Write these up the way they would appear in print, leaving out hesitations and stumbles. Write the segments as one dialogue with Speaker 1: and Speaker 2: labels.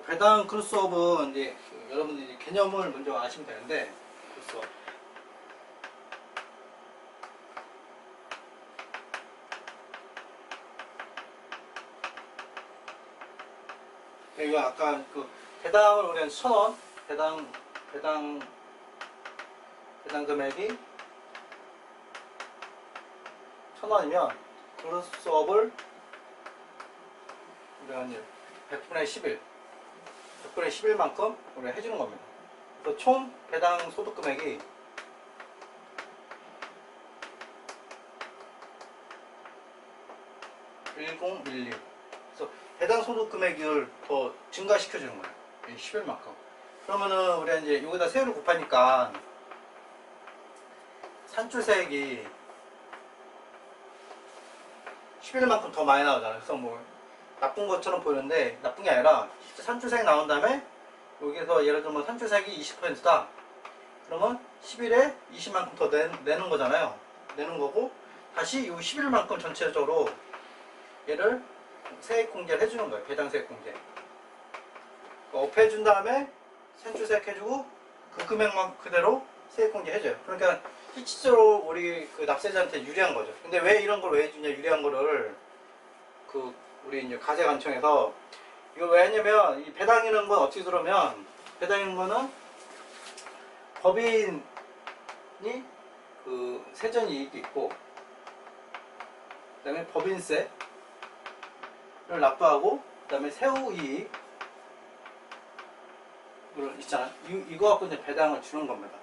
Speaker 1: 배당 크로스업은 이제 여러분들이 개념을 먼저 아시면 되는데, 크로스업. 이거 아까 그 배당을 우리는 1,000원, 배당 금액이 1,000원이면 크로스업을 우리가 이제 100분의 11, 100분의 11만큼 우리가 해주는 겁니다. 그래서 총 배당 소득 금액이 1016. 그래서 배당 소득 금액을 더 증가시켜 주는 거예요. 11만큼. 그러면은 우리가 이제 여기다 세율을 곱하니까 산출세액이 11만큼 더 많이 나오잖아요. 그래서 뭐 나쁜 것처럼 보이는데 나쁜 게 아니라 실제 산출세액 나온 다음에 여기서 예를 들면 산출세액이 20%다. 그러면 11에 20만큼 더 내는 거잖아요. 내는 거고 다시 이 11만큼 전체적으로 얘를 세액 공제를 해주는 거예요. 배당세액 공제. 업해준 다음에 산출세액 해주고 그 금액만 그대로 세액 공제 해줘요. 그러니까 실질적으로 우리 그 납세자한테 유리한 거죠. 근데 왜 이런 걸 왜 해주냐, 유리한 거를 우리 이제 가세관청에서 이거 왜 했냐면, 이 배당이라는 건 어떻게 들으면, 배당이라는 거는 법인이 그 세전 이익이 있고, 그 다음에 법인세를 납부하고, 그 다음에 세후 이익 있잖아. 이거 갖고 이제 배당을 주는 겁니다.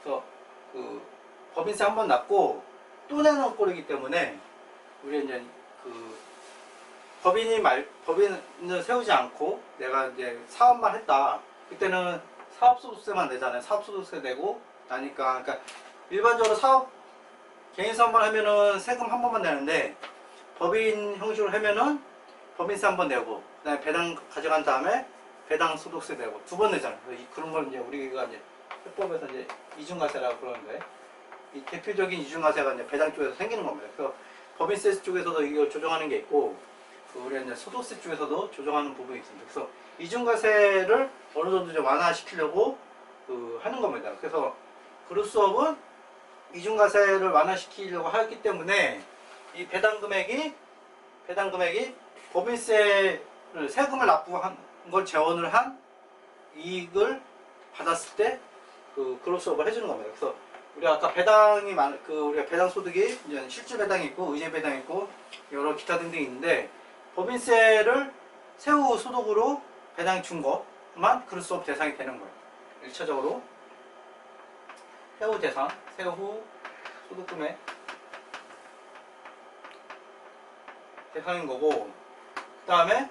Speaker 1: 그래서 그 법인세 한 번 납고 또 내는 꼴이기 때문에 우리 이제 그 법인을 세우지 않고 내가 이제 사업만 했다. 그때는 사업소득세만 내잖아요. 사업소득세 내고 나니까, 그러니까 일반적으로 개인 사업만 하면은 세금 한 번만 내는데 법인 형식으로 하면은 법인세 한 번 내고 그다음에 배당 가져간 다음에 배당 소득세 내고 두 번 내잖아요. 그런 걸 이제 우리가 이제 세법에서 이제 이중과세라고 그러는데, 이 대표적인 이중과세가 이제 배당 쪽에서 생기는 겁니다. 그래서 법인세 쪽에서도 이걸 조정하는 게 있고, 우리가 이제 소득세 쪽에서도 조정하는 부분이 있습니다. 그래서 이중과세를 어느 정도 좀 완화시키려고 하는 겁니다. 그래서 크로스업은 이중과세를 완화시키려고 하기 때문에 이 배당 금액이 법인세를 세금을 납부한 걸 재원을 한 이익을 받았을 때 크로스업을 해주는 겁니다. 그래서 우리가 아까 배당이 우리가 배당 소득이 이제 실질 배당이 있고 의제 배당이 있고 여러 기타 등등이 있는데, 법인세를 세후 소득으로 배당이 준 것만 크로스업 대상이 되는 거예요. 1차적으로 세후 소득 금액 대상인 거고, 그 다음에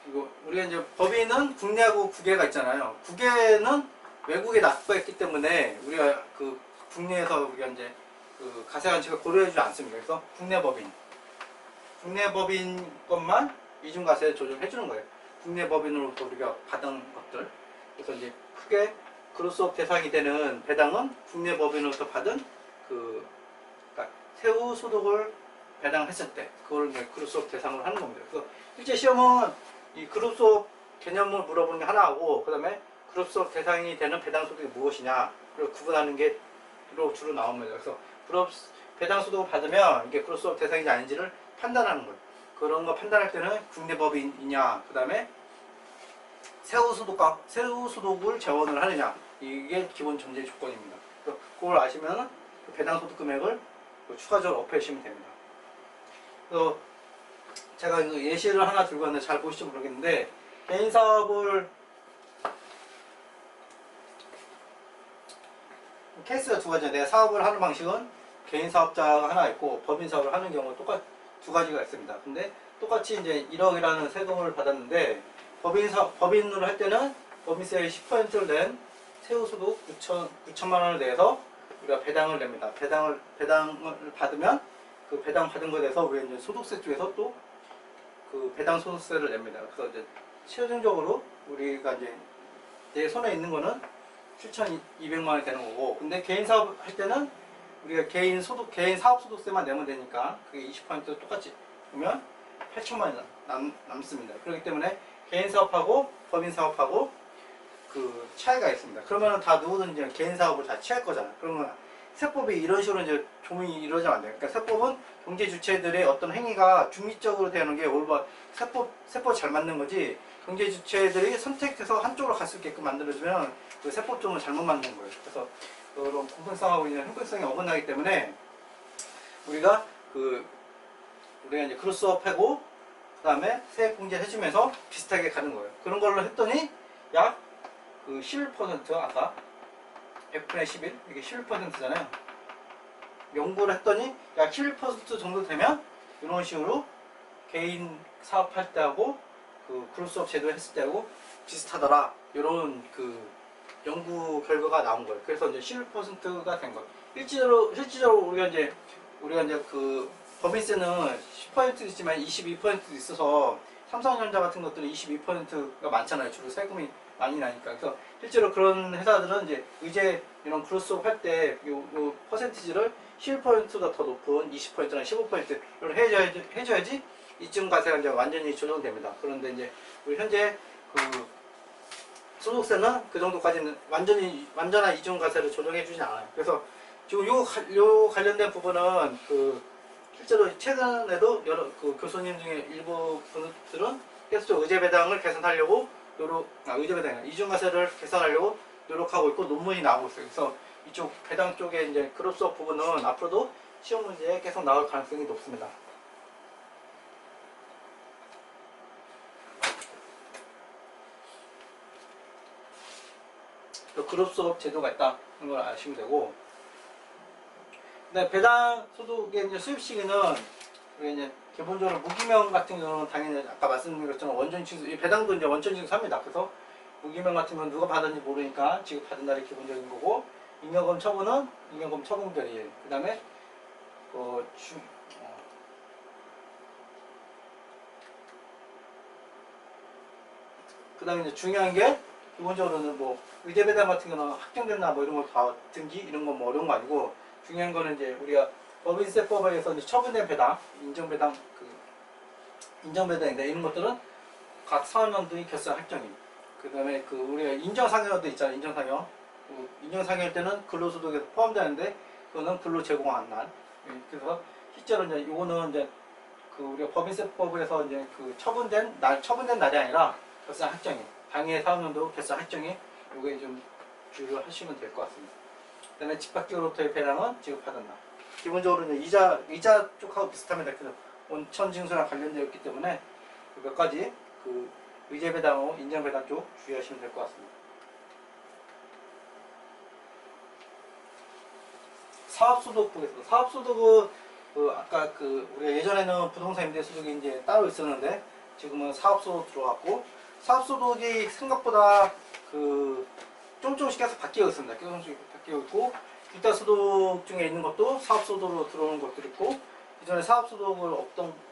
Speaker 1: 이거 우리가 이제 법인은 국내하고 국외가 있잖아요. 국외는 외국에 납부했기 때문에 우리가 국내에서 우리가 이제 가세관청을 고려해주지 않습니다. 그래서 국내 법인 것만 이중과세 조정해주는 거예요. 국내 법인으로부터 우리가 받은 것들. 그래서 이제 크게 크로스업 대상이 되는 배당은 국내 법인으로부터 받은 그러니까 세후 소득을 배당했을 때 그걸 이제 크로스업 대상으로 하는 겁니다. 그래서 실제 시험은 이 크로스업 개념을 물어보는 게 하나하고, 그 다음에 크로스업 대상이 되는 배당 소득이 무엇이냐, 그걸 구분하는 게 주로 나옵니다. 그래서 배당 소득을 받으면 이게 크로스업 대상인지 아닌지를 판단하는 거예요. 그런 거 판단할 때는 국내 법인이냐, 그 다음에 세후 소득을 재원을 하느냐, 이게 기본 전제 조건입니다. 그래서 그걸 아시면 배당 소득 금액을 추가적으로 업해주시면 됩니다. 그래서 제가 예시를 하나 들고 왔는데 잘 보실지 모르겠는데, 개인 사업을 케이스가 두 가지예요. 내가 사업을 하는 방식은 개인 사업자가 하나 있고 법인 사업을 하는 경우 두 가지가 있습니다. 근데 똑같이 이제 1억이라는 세금을 받았는데, 법인으로 할 때는 법인세의 10%를 낸 세후소득 9천만 원을 내서 우리가 배당을 냅니다. 배당을 받으면 그 배당 받은 것에 대해서 우리가 이제 소득세 쪽에서 또 배당 소득세를 냅니다. 그래서 이제 최종적으로 우리가 이제 내 손에 있는 거는 7,200만 원이 되는 거고, 근데 개인 사업 할 때는 우리가 개인 사업 소득세만 내면 되니까 그게 20% 똑같이 보면 8천만 원이 남습니다. 그렇기 때문에 개인 사업하고 법인 사업하고 그 차이가 있습니다. 그러면 다 누구든지 개인 사업을 다 취할 거잖아. 그러면 세법이 이런 식으로 이제 조문이 이루어지면 안 돼요. 그러니까 세법은 경제 주체들의 어떤 행위가 중립적으로 되는 게 올바 세법 잘 맞는 거지. 경제 주체들이 선택해서 한쪽으로 갈 수 있게끔 만들어주면 그 세법적으로 잘못 만든 거예요. 그래서 그런 공평성하고 있는 형평성이 어긋나기 때문에 우리가 이제 크로스업하고 그다음에 세액 공제 해주면서 비슷하게 가는 거예요. 그런 걸로 했더니 약 그 11% 아까 F분의 11 이게 11%잖아요. 연구를 했더니 약 11% 정도 되면 이런 식으로 개인 사업할 때하고 그 크로스업 제도 했을 때하고 비슷하더라. 이런 그 연구 결과가 나온 거예요. 그래서 이제 11%가 된 거예요. 실질적으로 우리가 이제 그 법인세는 10%도 있지만 22%도 있어서 삼성전자 같은 것들은 22%가 많잖아요. 주로 세금이 많이 나니까. 그래서 실제로 그런 회사들은 이제 의제 이런 크로스업 할 때 요 퍼센티지를 11%보다 더 높은 20%나 15%를 해줘야지 이중 과세가 이제 완전히 조정됩니다. 그런데 이제 우리 현재 그 소득세는 그 정도까지는 완전한 이중 과세를 조정해주지 않아요. 그래서 지금 요 관련된 부분은 그 실제로 최근에도 여러 그 교수님 중에 일부 분들은 계속 의제 배당을 개선하려고 의제 배당 아니라 이중 과세를 개선하려고 노력하고 있고 논문이 나오고 있어요. 그래서 이쪽 배당 쪽에 이제 크로스업 부분은 앞으로도 시험 문제에 계속 나올 가능성이 높습니다. 또 크로스업 제도가 있다는 걸 아시면 되고, 근데 배당 소득의 이제 수입 시기는 우리 이제 기본적으로 무기명 같은 경우는 당연히 아까 말씀드린 것처럼 원천 징수, 배당도 이제 원천 징수합니다. 그래서 무기명 같은 건 누가 받았는지 모르니까 지급받은 날이 기본적인 거고, 잉여금 처분은 잉여금 처분별이에요. 그 다음에 그 다음에 이제 중요한 게 기본적으로는 뭐 의제 배당 같은 거는 확정됐나 뭐 이런 거 다 등기 이런 건 뭐 어려운 거 아니고, 중요한 거는 이제 우리가 법인세법에서 이제 처분된 배당, 인정배당인데 이런 것들은 각 사업연도의 결산 확정임. 그 다음에 그 우리가 인정상여도 있잖아요. 인정상여일 때는 근로소득에 포함되는데 그거는 근로 제공한 날. 그래서 실제로 이제 요거는 이제 그 우리가 법인세법에서 이제 그 처분된 날이 아니라 결산 확정임. 당해 사업연도 결산 확정이 요게 좀 주의를 하시면 될 것 같습니다. 그 다음에 집합기로부터의 배당은 지급하던 날. 기본적으로 이제 이자 쪽하고 비슷합니다. 그래서 원천 징수랑 관련되어 있기 때문에 몇 가지 그 의제 배당하고 인정 배당 쪽 주의하시면 될 것 같습니다. 사업소득 보겠습니다. 사업소득은 아까 우리가 예전에는 부동산 임대 소득이 이제 따로 있었는데 지금은 사업소득 들어갔고, 사업소득이 생각보다 조금씩 계속 바뀌고 있습니다. 조금씩 바뀌고 있고, 기타 소득 중에 있는 것도 사업소득으로 들어오는 것들이 있고, 기존에 사업소득을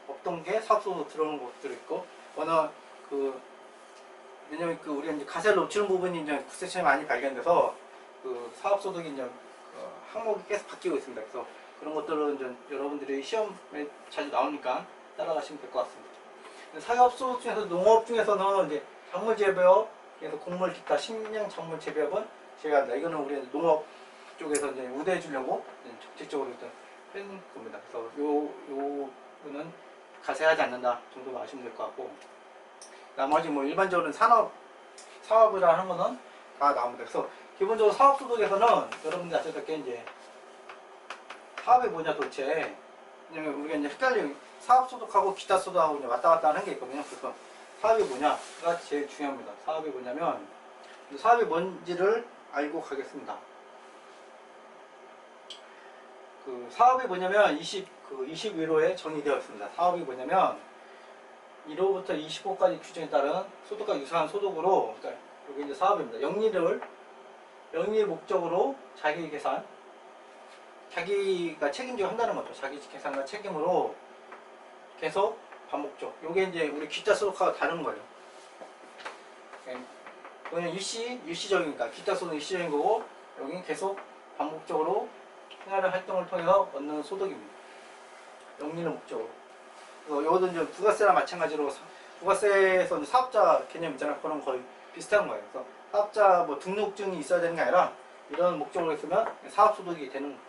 Speaker 1: 없던 게 사업소득으로 들어오는 것들이 있고, 워낙 왜냐면 우리가 이제 가세를 놓치는 부분이 이제 국세청에 많이 발견돼서 사업소득이 이제 항목이 계속 바뀌고 있습니다. 그래서 그런 것들은 이제 여러분들이 시험에 자주 나오니까 따라가시면 될 것 같습니다. 사업소득 중에서 농업 중에서는 이제 작물 재배업에서 곡물 기타 식량 작물 재배업은 제외한다. 이거는 우리 농업 쪽에서 이제 우대해 주려고 적극적으로 일단 한 겁니다. 그래서 요거는 가세하지 않는다 정도로 아시면 될 것 같고, 나머지 뭐 일반적으로 사업을 하는 거는 다 나옵니다. 그래서 기본적으로 사업소득에서는 여러분들 아실 때 이제 사업이 뭐냐 도대체, 우리가 이제 헷갈리는 사업소득하고 기타소득하고 이제 왔다 갔다 하는 게 있거든요. 그래서 사업이 뭐냐가 제일 중요합니다. 사업이 뭐냐면, 사업이 뭔지를 알고 가겠습니다. 사업이 뭐냐면 21호에 정의되어 있습니다. 사업이 뭐냐면 1호부터 25까지 규정에 따른 소득과 유사한 소득으로, 그러니까 여기 이제 사업입니다. 영리 목적으로 자기 계산, 자기가 책임지고 한다는 거죠. 자기 계산과 책임으로 계속 반복적. 요게 이제 우리 기타 소득하고 다른 거예요. 그냥 일시적이니까 기타 소득은 일시적인 거고, 여기는 계속 반복적으로 생활의 활동을 통해서 얻는 소득입니다. 영리는 목적으로. 이것도 이제 부가세랑 마찬가지로 부가세에서 사업자 개념 있잖아요. 그런 거의 비슷한 거예요. 그래서 사업자 뭐 등록증이 있어야 되는 게 아니라 이런 목적으로 했으면 사업소득이 되는 거예요.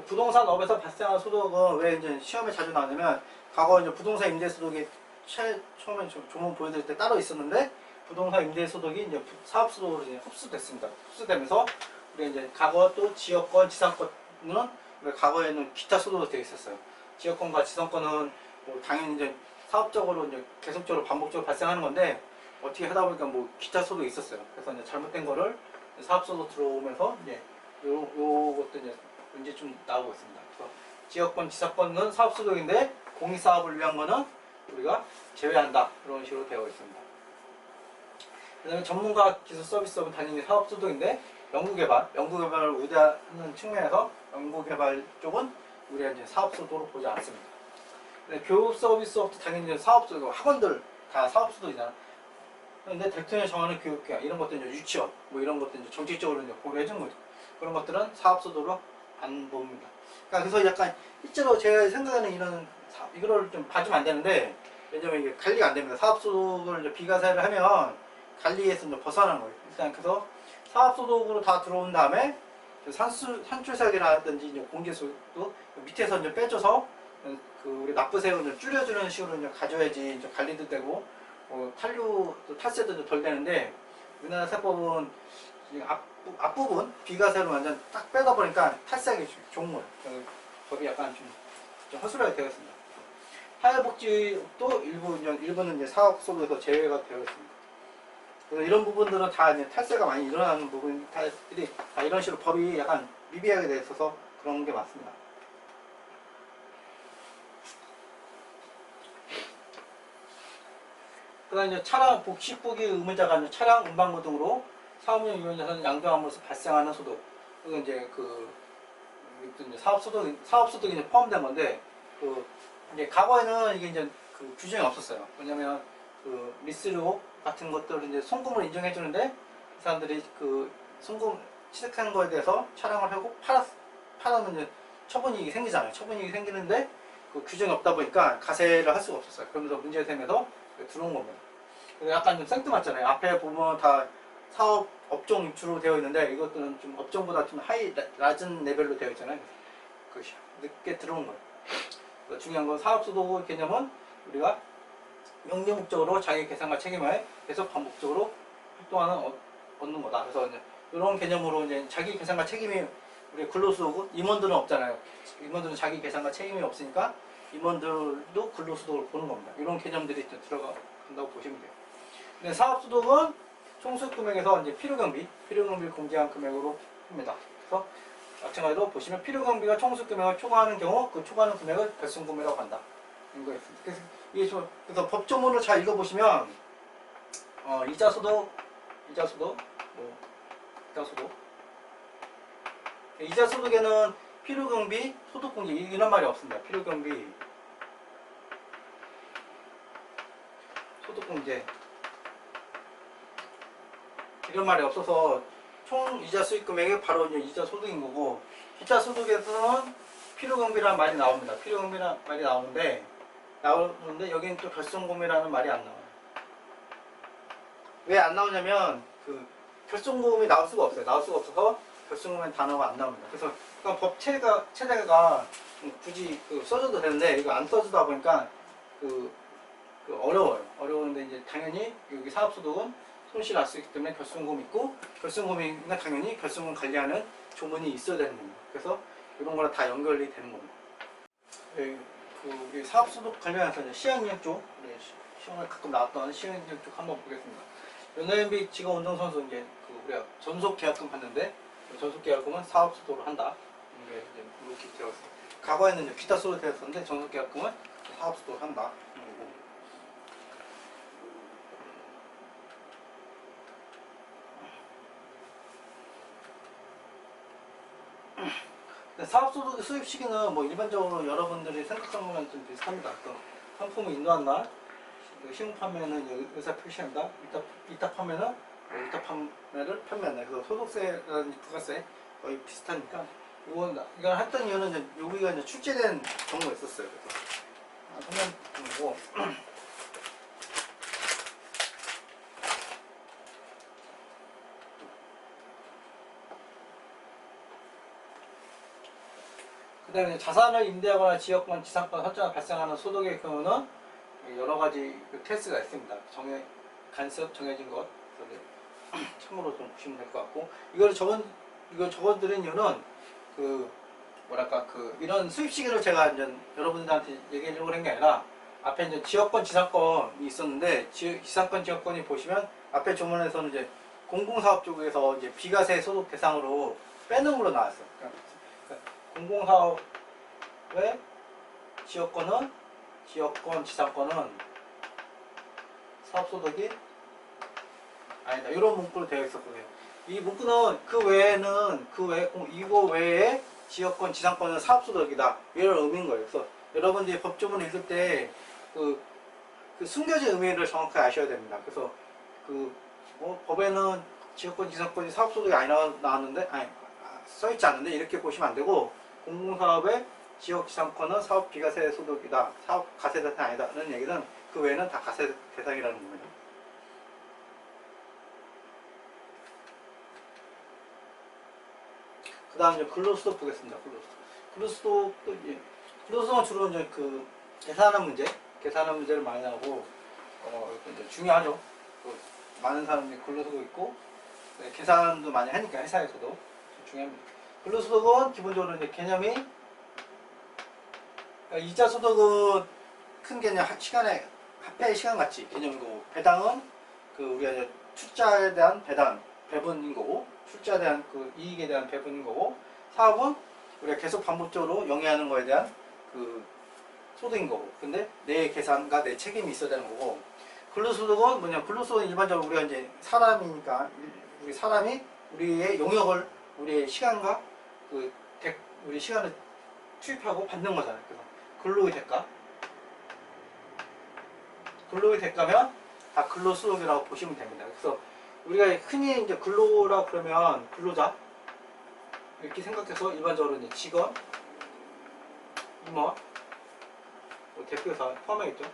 Speaker 1: 부동산 업에서 발생한 소득은 왜 이제 시험에 자주 나오냐면 과거 이제 부동산 임대 소득이 처음에 조문 보여드릴 때 따로 있었는데 부동산 임대 소득이 이제 사업 소득으로 이제 흡수됐습니다. 흡수되면서 우리 이제 과거 또 지역권, 지상권은 과거에는 기타 소득으로 되어 있었어요. 지역권과 지상권은 뭐 당연히 이제 사업적으로 이제 계속적으로 반복적으로 발생하는 건데 어떻게 하다 보니까 뭐 기타 소득이 있었어요. 그래서 이제 잘못된 거를 사업 소득 들어오면서 이제 요것도 이제 문제 좀 나오고 있습니다. 그래서 지역권, 지사권은 사업소득인데 공익사업을 위한 거는 우리가 제외한다. 이런 식으로 되어 있습니다. 그 다음에 전문가 기술 서비스업은 당연히 사업소득인데 연구개발을 우대하는 측면에서 연구개발 쪽은 우리가 이제 사업소득으로 보지 않습니다. 교육 서비스업도 당연히 사업소득, 학원들 다 사업소득이잖아. 근데 대통령이 정하는 교육계획 이런 것들 이제 유치원 뭐 이런 것들 이제 정책적으로 이제 고려해 준 거죠. 그런 것들은 사업소득으로 안 봅니다. 그러니까 그래서 약간 실제로 제가 생각하는 이거를 좀 봐주면 안 되는데 왜냐면 이게 관리가 안 됩니다. 사업소득을 이제 비과세를 하면 관리에서 이제 벗어나는 거예요. 일단 그래서 사업소득으로 다 들어온 다음에 산출세액이라든지 이제 공제소득도 밑에서 이제 빼줘서 그 우리 납부세액을 줄여주는 식으로 이제 가져야지 이제 관리도 되고 탈세도 덜 되는데 우리나라 세법은 앞부분 비과세로 완전 딱 빼다 보니까 탈세하기 좋은 거예요. 법이 약간 좀 허술하게 되어 있습니다. 사회복지도 일부는 이제 사업소득에서 제외가 되어 있습니다. 그래서 이런 부분들은 다 이제 탈세가 많이 일어나는 부분들이 다 이런 식으로 법이 약간 미비하게 되어 있어서 그런 게 맞습니다. 그다음 이제 차량 복식부기 의무자가 차량 운반부 등으로 사업용 유연자산 양도함으로써 발생하는 소득. 그건 이제 이제 사업소득이 이제 포함된 건데 이제 과거에는 이게 이제 규정이 없었어요. 왜냐면 미스료 같은 것들을 이제 송금을 인정해 주는데 그 사람들이 송금 취득한 거에 대해서 차량을 하고 팔아면 이제 처분이익이 생기잖아요. 처분이익이 생기는데 규정이 없다 보니까 가세를 할 수가 없었어요. 그러면서 문제가 되면서 들어온 겁니다. 약간 좀 생뚱맞잖아요. 앞에 보면 다 사업 업종 입주로 되어 있는데 이것들은 좀 업종보다 좀 낮은 레벨로 되어 있잖아요. 늦게 들어온 거예요. 중요한 건 사업소득 개념은 우리가 명령 목적으로 자기 계산과 책임을 계속 반복적으로 활동하는 얻는 거다. 그래서 이제 이런 개념으로 이제 자기 계산과 책임이 우리 근로소득 임원들은 없잖아요. 임원들은 자기 계산과 책임이 없으니까 임원들도 근로소득을 보는 겁니다. 이런 개념들이 들어간다고 보시면 돼요. 근데 사업소득은 총수금액에서 이제 필요경비를 공제한 금액으로 합니다. 그래서 마찬가지로 보시면 필요경비가 총수금액을 초과하는 경우 그 초과하는 금액을 결손금이라고 한다. 이런 거 있습니다. 그래서 법조문을 잘 읽어보시면 이자소득, 이자소득에는 필요경비, 소득공제 이런 말이 없습니다. 필요경비, 소득공제 이런 말이 없어서 총 이자 수익 금액이 바로 이제 이자 소득인 거고 기타 소득에서는 필요경비라는 말이 나옵니다. 필요경비라는 말이 나오는데 여기는 또 결손금이라는 말이 안 나와요. 왜 안 나오냐면 결손금이 나올 수가 없어요. 나올 수가 없어서 결손금이라는 단어가 안 나옵니다. 그래서 법 체계가 굳이 써줘도 되는데 이거 안 써주다 보니까 어려워요. 어려운데 이제 당연히 여기 사업소득은 손실 날 수 있기 때문에 결손금 있고 결손금이니까 당연히 결손금 관리하는 조문이 있어야 되는 겁니다. 그래서 이런 거랑 다 연결이 되는 겁니다. 사업소득 관련해서 시행령 쪽, 시험을 가끔 나왔던 시행령 쪽 한번 보겠습니다. 연예인비 직업운동선수 이제 우리가 전속계약금 받는데 전속계약금은 사업소득으로 한다. 이게 이제 이렇게 되어 있습니다. 과거에는 이제 기타 소득 되었었는데 전속계약금은 사업소득으로 한다. 사업소득 수입 시기는 뭐 일반적으로 여러분들이 생각하는 거랑 좀 비슷합니다. 상품을 인도한 날, 시공 판매는 의사 표시한다. 위탁 판매는 위탁 판매를 판매한다. 그래서 소득세라든지 부가세 거의 비슷하니까 이걸 했던 이유는 이제 여기가 이제 출제된 경우가 있었어요. 그래서 설명드리고 그다음에 자산을 임대하거나 지역권, 지상권 설정에 발생하는 소득의 경우는 여러 가지 테스트가 있습니다. 간섭 정해진 것. 참고로 좀 보시면 될 것 같고 이걸 적어드린 이유는 이런 수입 시기를 제가 이제 여러분들한테 얘기하려고 한 게 아니라 앞에 이제 지역권, 지상권이 있었는데 지상권, 지역권이 보시면 앞에 조문에서는 이제 공공사업 쪽에서 이제 비과세 소득 대상으로 빼는 걸로 나왔어요. 그러니까 공공사업의 지역권, 지상권은 사업소득이 아니다. 이런 문구로 되어 있었거든요. 이 문구는 이거 외에 지역권, 지상권은 사업소득이다. 이런 의미인 거예요. 그래서 여러분들이 법조문을 읽을 때 그 숨겨진 의미를 정확하게 아셔야 됩니다. 그래서 법에는 지역권, 지상권이 사업소득이 나왔는데 써있지 않는데 이렇게 보시면 안 되고 공공사업의 지역, 지상권은 사업 비과세 소득이다. 사업 과세 대상이 아니다. 라는 얘기는 그 외에는 다 과세 대상이라는 겁니다. 그 다음 이제 근로소득 보겠습니다. 근로소득은 주로 이제 계산하는 문제를 많이 나오고, 이제 중요하죠. 많은 사람들이 근로소득 있고, 계산도 많이 하니까 회사에서도 중요합니다. 근로소득은 기본적으로 이제 개념이, 이자 소득은 큰 개념, 화폐의 시간 가치 개념이고, 배당은 우리가 이제 출자에 대한 배분인 거고, 출자에 대한 이익에 대한 배분인 거고, 사업은 우리가 계속 반복적으로 영위하는 거에 대한 소득인 거고, 근데 내 계산과 내 책임이 있어야 되는 거고, 근로소득은 뭐냐? 근로소득은 일반적으로 우리가 이제 사람이니까 우리 사람이 우리의 용역을 우리의 시간과 우리 시간을 투입하고 받는 거잖아요. 그래서 근로의 대가면 다 근로소득이라고 보시면 됩니다. 그래서 우리가 흔히 이제 근로라 그러면 근로자 이렇게 생각해서 일반적으로 이제 직원, 임원, 대표이사 포함하겠죠.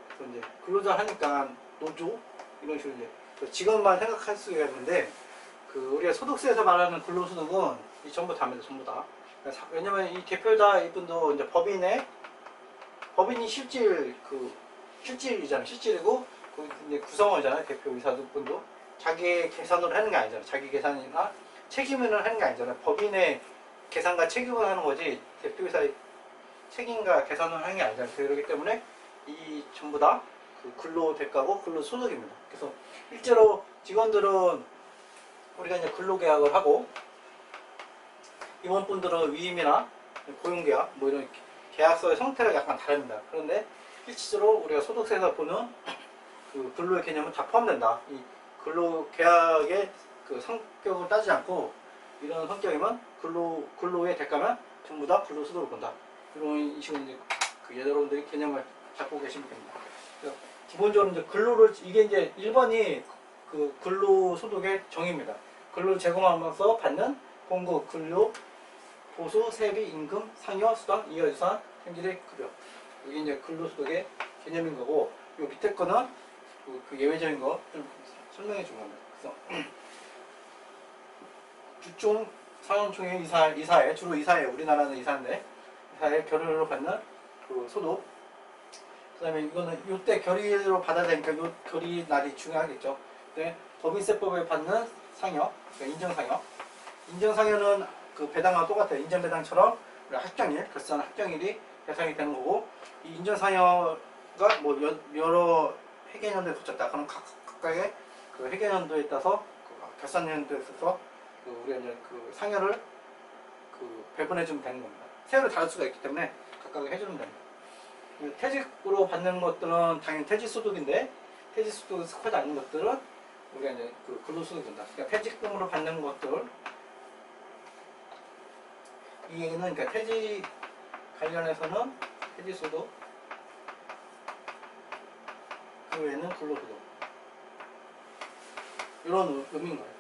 Speaker 1: 그래서 이제 근로자 하니까 노조 이런 식으로 이제 직원만 생각할 수가 있는데 우리가 소득세에서 말하는 근로소득은 이 전부 다입니다. 전부 다. 왜냐면 이 대표자 이분도 이제 법인이 실질이잖아요. 실질이고 이제 구성원이잖아요. 대표이사 분도 자기 계산으로 하는 게 아니잖아요. 자기 계산이나 책임을 하는 게 아니잖아요. 법인의 계산과 책임을 하는 거지 대표이사의 책임과 계산을 하는 게 아니잖아요. 그렇기 때문에 이 전부 다 근로 대가고 근로 소득입니다. 그래서 실제로 직원들은 우리가 이제 근로계약을 하고 임원분들은 위임이나 고용계약 뭐 이런 계약서의 형태가 약간 다릅니다. 그런데 실질적으로 우리가 소득세에서 보는 근로의 개념은 다 포함된다. 이 근로계약의 성격을 따지지 않고 이런 성격이면 근로의 대가면 전부 다 근로소득을 본다. 이런 식으로 이제 여러분들이 개념을 잡고 계시면 됩니다. 기본적으로 이제 이게 이제 1번이 근로소득의 정의입니다. 근로를 제공하면서 받는 봉급, 근로, 보수, 세비, 임금, 상여, 수당, 이하유산, 생계대 급여. 이게 이제 근로소득의 개념인 거고, 요 밑에 거는 예외적인 거 좀 설명해 준 겁니다. 그래서 주총 상원총회 이사회, 주로 이사회, 우리나라는 이사인데 이사회 결의로 받는 소득. 그다음에 이거는 이때 결의로 받아야 되니까 요 결의 날이 중요하겠죠. 네, 법인세법에 받는 상여, 그러니까 인정상여. 인정상여는 배당과 똑같아요. 인정배당처럼 합정일, 결산 합정일이 배상이 되는 거고, 이 인정상여가 뭐 여러 회계연도에 붙였다. 그럼 각각의 회계연도에 따라서 결산연도에 있어서 우리가 이제 상여를 배분해주면 되는 겁니다. 세율을 다를 수가 있기 때문에 각각 해주면 됩니다. 퇴직으로 받는 것들은 당연히 퇴직소득인데 퇴직소득을 속하지 않는 것들은 우리가 이제 근로소득이 된다. 그러니까 퇴직금으로 받는 것들 이 얘기는 그러니까 퇴직 관련해서는 퇴직소득 그 외에는 근로소득 이런 의미인 거예요.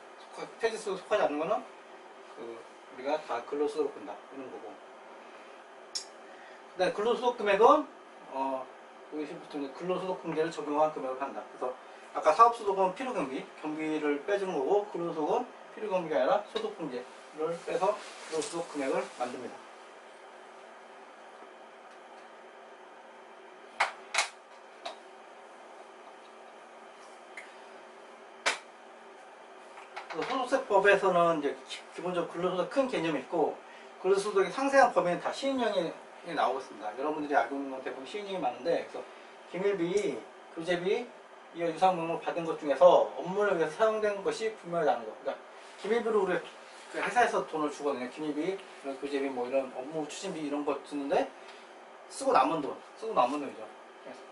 Speaker 1: 퇴직수도 속하지 않는 거는 우리가 다 근로소득 본다 이런 거고. 그다음에 근로소득 금액은 여기서부터 근로소득 공제를 적용한 금액을 한다. 그래서 아까 사업소득은 경비를 빼주는 거고, 근로소득은 필요경비가 아니라 소득공제를 빼서 근로소득 금액을 만듭니다. 소득세법에서는 이제 기본적으로 근로소득 큰 개념이 있고, 근로소득의 상세한 범위는 다 시행령에 나오고 있습니다. 여러분들이 알고 있는 건 대부분 시행령이 많은데, 그래서 기밀비, 교재비, 이와 유사한 명목을 받은 것 중에서 업무를 위해서 사용된 것이 분명하다는 거. 그러니까 기밀비로 우리 회사에서 돈을 주거든요. 기밀비, 교재비, 뭐 이런 업무 추진비 이런 거 주는데 쓰고 남은 돈이죠.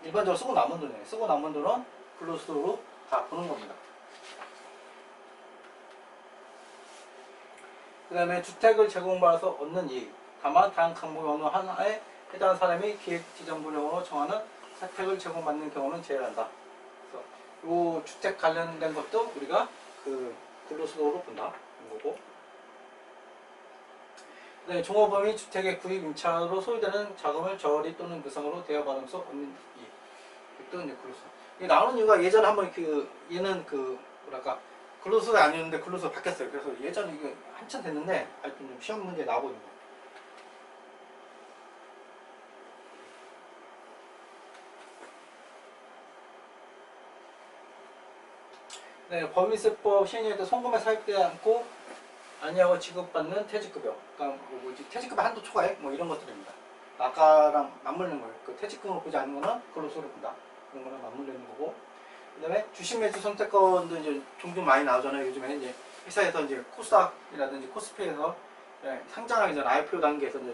Speaker 1: 일반적으로 쓰고 남은 돈이에요. 쓰고 남은 돈은 근로소득으로 다 보는 겁니다. 그 다음에 주택을 제공받아서 얻는 이익. 다만 다른 항목 어느 하나에 해당하는 사람이 기획지정부령으로 정하는 혜택을 제공받는 경우는 제외한다. 그래서 이 주택 관련된 것도 우리가 근로소득으로 본다. 거고. 그 다음에 종업원이 주택의 구입 임차로 소유되는 자금을 저리 또는 무상으로 대여받으면서 얻는 이익. 이것도 이제 근로소득. 이게 나오는 이유가 예전에 한번 얘는 뭐랄까 근로소득이 아니었는데 근로소득 바뀌었어요. 그래서 예전에 이게 한참 됐는데 아직도 좀 시험 문제에 나오고 있는 거예요. 네, 법인세법 시행령에 송금에 사입되지 않고 아니하고 지급받는 퇴직급여. 그러니까 퇴직급여 한도 초과액 뭐 이런 것들입니다. 아까랑 맞물리는 거예요. 퇴직금을 보지 않는 거는 근로소득을 본다. 그런 거랑 맞물리는 거고. 그다음에 주식매수 선택권도 이제 종종 많이 나오잖아요. 요즘에 이제 회사에서 이제 코스닥이라든지 코스피에서 상장하기 전 IPO 단계에서 이제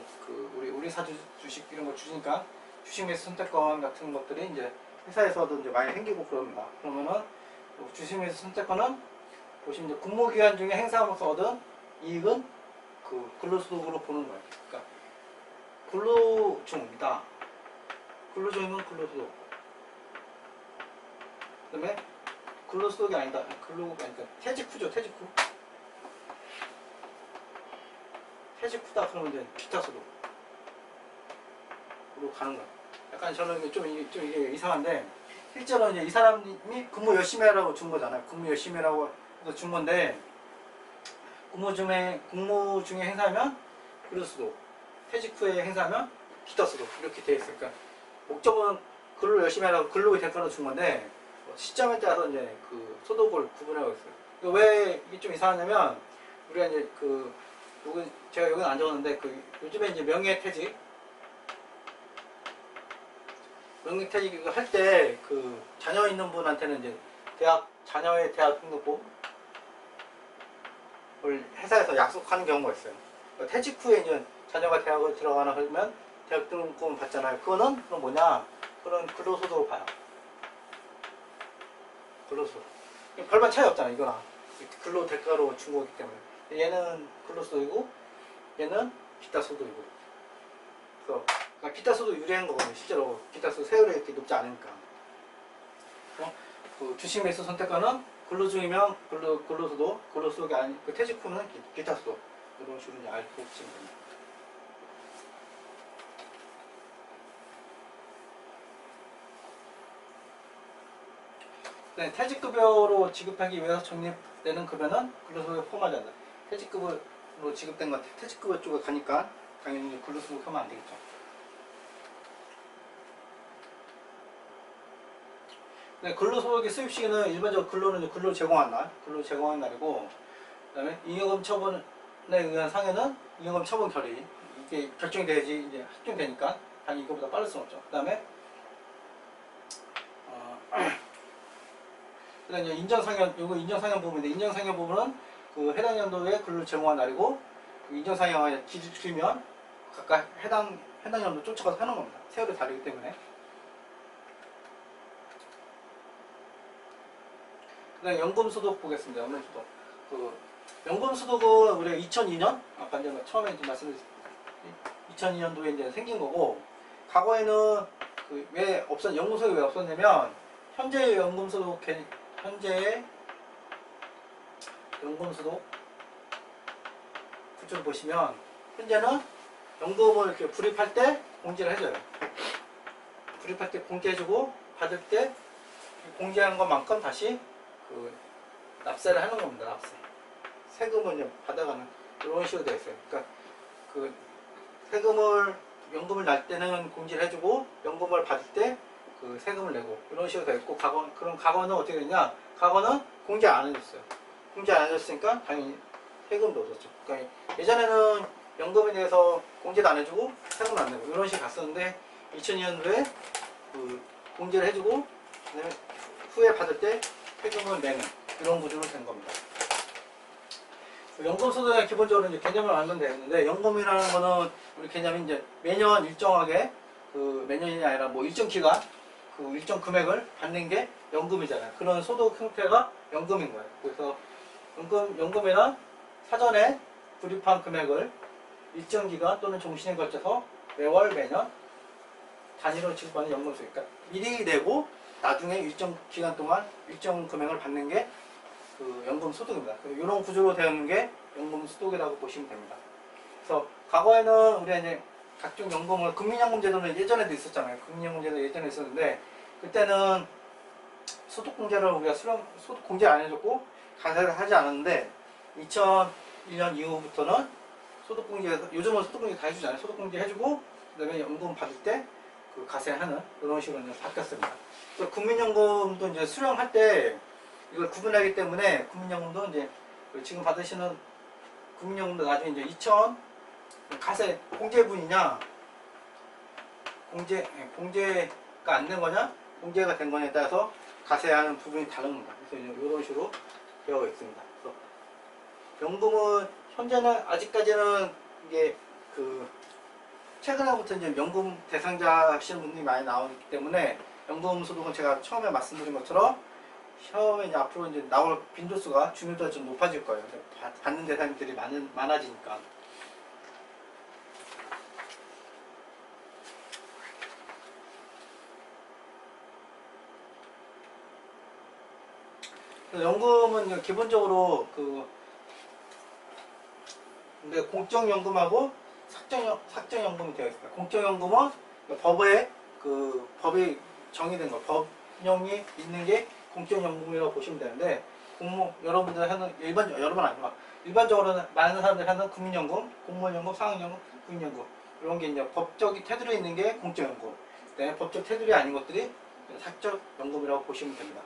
Speaker 1: 우리 사주 주식 이런 거 주시니까 주식매수 선택권 같은 것들이 이제 회사에서도 이제 많이 생기고 그럽니다. 그러면은 주식매수 선택권은 보시면 이제 근무기간 중에 행사하면서 얻은 이익은 근로소득으로 보는 거예요. 그러니까 근로중이다. 근로중이면 근로소득. 그 다음에 근로소득이 아니다. 그러니까 퇴직후죠. 퇴직후다 그러면 이제 기타소득으로 가는 거예요. 약간 저는 좀 이게 이상한데, 실제로 이제 이 사람이 근무 열심히 하라고 준 거잖아요. 근무 열심히 하라고 해서 준 건데, 근무 중에 행사하면 근로소득, 퇴직 후에 행사하면 기타소득 이렇게 돼 있어요. 그러니까 목적은 근로 열심히 하라고 근로의 대가로 준 건데, 시점에 따라서 이제 소득을 구분하고 있어요. 왜 이게 좀 이상하냐면, 우리가 이제 제가 여기는 안 적었는데, 요즘에 이제 명예퇴직 할 때 자녀 있는 분한테는 이제 자녀의 대학 등록금을 회사에서 약속하는 경우가 있어요. 그러니까 퇴직 후에 이제 자녀가 대학을 들어가나 그러면 대학 등록금 받잖아요. 그럼 뭐냐? 그런 근로소득으로 봐요. 근로소득. 별반 차이 없잖아요. 이거랑 근로 대가로 준 거기 때문에. 얘는 근로소득이고 얘는 기타소득이고. 그래서 그러니까 기타소득 유리한 거거든요. 실제로 기타소득 세율이 이렇게 높지 않으니까. 주식매수 선택권은 근로중이면 근로소득, 근로소득이 아닌 퇴직 후는 기타소득. 이런 식으로 이제 알고 있으면 됩니다. 네, 퇴직급여로 지급하기 위해서 적립되는 급여는 근로소득에 포함하지 않는다. 퇴직급여로 지급된 것, 퇴직급여 쪽에 가니까 당연히 근로소득 하면 안 되겠죠. 네, 근로소득의 수입 시기는 일반적으로 근로 제공한 날이고, 그다음에 잉여금 처분에 의한 상해는 잉여금 처분 결의, 이게 결정이 돼야지 이제 확정되니까 당연히 이거보다 빠를 수는 없죠. 그다음에 그다음에 인정상여, 요거 인정상여 부분인데, 인정상여 부분은 해당 연도에 근로 제공한 날이고, 인정상여가 길면 각각 해당 연도 쫓아가서 하는 겁니다. 세월이 다르기 때문에. 그다음에 연금소득 보겠습니다. 연금소득. 연금소득은 우리가 2002년, 아까 이제 처음에 말씀드렸듯이 2002년도에 이제 생긴 거고, 과거에는 연금소득이 왜 없었냐면, 현재의 연금소득 구조를 보시면 현재는 연금을 이렇게 불입할 때 공제를 해줘요. 불입할 때 공제해주고 받을 때 공제한 것만큼 다시 그 납세를 하는 겁니다. 납세. 세금을 이제 받아가는 이런 식으로 되어 있어요. 그러니까 그 세금을 연금을 날 때는 공제를 해주고 연금을 받을 때 그 세금을 내고 이런 식으로 되어 있고 그럼 과거는 어떻게 됐냐? 과거는 공제 안 해줬어요. 공제 안 해줬으니까 당연히 세금도 없었죠. 그러니까 예전에는 연금에 대해서 공제도 안 해주고 세금 안 내고 이런 식으로 갔었는데 2002년도에 그 공제를 해주고 그다음에 후에 받을 때 세금을 내는 이런 구조로 된 겁니다. 연금소득의 기본적으로 이제 개념을 알면 되는데 연금이라는 거는 우리 개념이 이제 매년 일정하게 그 매년이 아니라 뭐 일정 기간 그 일정 금액을 받는 게 연금이잖아요. 그런 소득 형태가 연금인 거예요. 그래서 연금이란 사전에 불입한 금액을 일정 기간 또는 종신에 걸쳐서 매월 매년 단위로 지급받는 연금소득. 그러니까 미리 내고 나중에 일정 기간 동안 일정 금액을 받는 게 그 연금 소득입니다. 이런 구조로 되어 있는 게 연금 소득이라고 보시면 됩니다. 그래서 과거에는 우리가 이제 각종 연금을 국민연금제도는 예전에도 있었잖아요. 국민연금제도 예전에 있었는데 그때는 소득공제를 우리가 소득공제 안 해줬고 가세를 하지 않았는데 2001년 이후부터는 소득공제 요즘은 소득공제 다 해주잖아요. 소득공제 해주고 그다음에 연금 받을 때 그 가세하는 이런 식으로 이제 바뀌었습니다. 그래서 국민연금도 이제 수령할 때 이걸 구분하기 때문에 국민연금도 이제 지금 받으시는 국민연금도 나중에 이제 2000 가세 공제분이냐 공제가 안 된 거냐 공제가 된 거냐에 따라서 가세하는 부분이 다릅니다. 그래서 이런 식으로 되어 있습니다. 그래서 연금은 현재는 아직까지는 이게 그 최근에부터 이제 연금 대상자 하시는 분들이 많이 나오기 때문에 연금 소득은 제가 처음에 말씀드린 것처럼 처음에 이제 앞으로 이제 나올 빈도수가 중요도가 좀 높아질 거예요. 받는 대상들이 많아지니까. 연금은 기본적으로 근데 공적연금하고 삭정연금이 되어 있습니다. 공적연금은 법이 정의된 거, 법령이 있는 게 공적연금이라고 보시면 되는데 여러분들 하는 여러분 아니고 일반적으로 많은 사람들이 하는 국민연금, 공무원연금, 상학연금, 국민연금 이런 게 이제 법적 테두리에 있는 게 공적연금. 그다음에 법적 테두리 아닌 것들이 삭정연금이라고 보시면 됩니다.